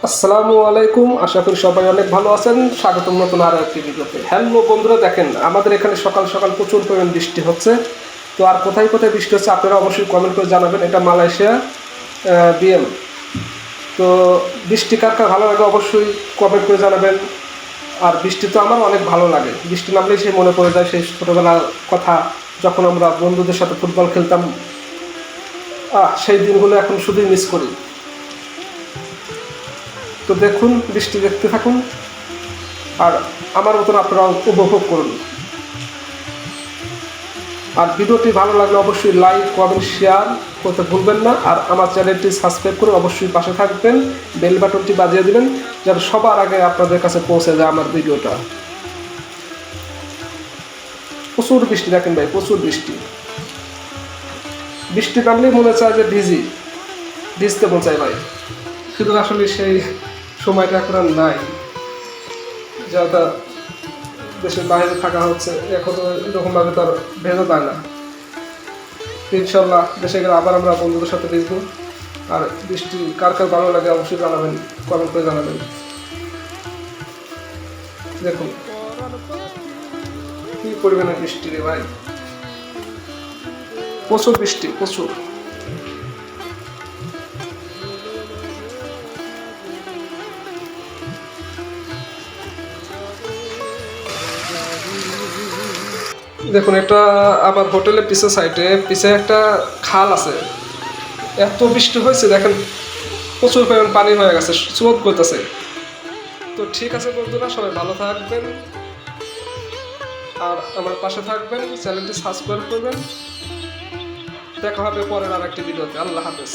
আসসালামু আলাইকুম, আশা করি সবাই অনেক ভালো আছেন। স্বাগতম নতুন আরও একটি ভিডিওতে। হ্যালো বন্ধুরা, দেখেন আমাদের এখানে সকাল সকাল প্রচুর পরিমাণ বৃষ্টি হচ্ছে। তো আর কোথায় কোথায় বৃষ্টি হচ্ছে আপনারা অবশ্যই কমেন্ট করে জানাবেন। এটা মালয়েশিয়া বিএম। তো বৃষ্টি কার কার ভালো লাগে অবশ্যই কমেন্ট করে জানাবেন। আর বৃষ্টি তো আমার অনেক ভালো লাগে, বৃষ্টি নামলেই সেই মনে পড়ে যায় সেই ছোটোবেলার কথা, যখন আমরা বন্ধুদের সাথে ফুটবল খেলতাম। সেই দিনগুলো এখন শুধুই মিস করি। তো দেখুন, বৃষ্টি দেখতে থাকুন আর আমার মতন আপনারা উপভোগ করুন। আর ভিডিওটি ভালো লাগলে অবশ্যই লাইক কমেন্ট শেয়ার করতে ভুলবেন না। আর আমার চ্যানেলটি সাবস্ক্রাইব করে অবশ্যই পাশে থাকবেন, বেল বাটনটি বাজিয়ে দেবেন যেন সবার আগে আপনাদের কাছে পৌঁছে যায় আমার ভিডিওটা। প্রচুর বৃষ্টি, দেখেন ভাই, প্রচুর বৃষ্টি। বৃষ্টি নামলেই মনে চায় যে ভিজতে মনে চায় ভাই, কিন্তু আসলে সেই সময়টা এখন আর নাই। যেটা দেশের বাইরে থাকা হচ্ছে এখন এরকমভাবে তো আর ভেজা যায় না। ইনশাল্লাহ দেশে গেলে আবার আমরা বন্ধুদের সাথে ভিজবো। আর বৃষ্টি কার কার ভালো লাগে অবশ্যই জানাবেন, কমেন্ট করে জানাবেন। দেখুন কি পরিমাণে বৃষ্টি রে ভাই, প্রচুর বৃষ্টি, প্রচুর। দেখুন, একটা আমার হোটেলের পিছে একটা খাল আছে। এত বৃষ্টি হয়েছে দেখেন, প্রচুর পরিমাণ পানি হয়ে গেছে, স্রোত করতেছে। তো ঠিক আছে বন্ধুরা, সবাই ভালো থাকবেন আর আমার পাশে থাকবেন, চ্যানেলটি সাবস্ক্রাইব করবেন। দেখা হবে পরের আর একটি ভিডিওতে। আল্লাহ হাফেজ।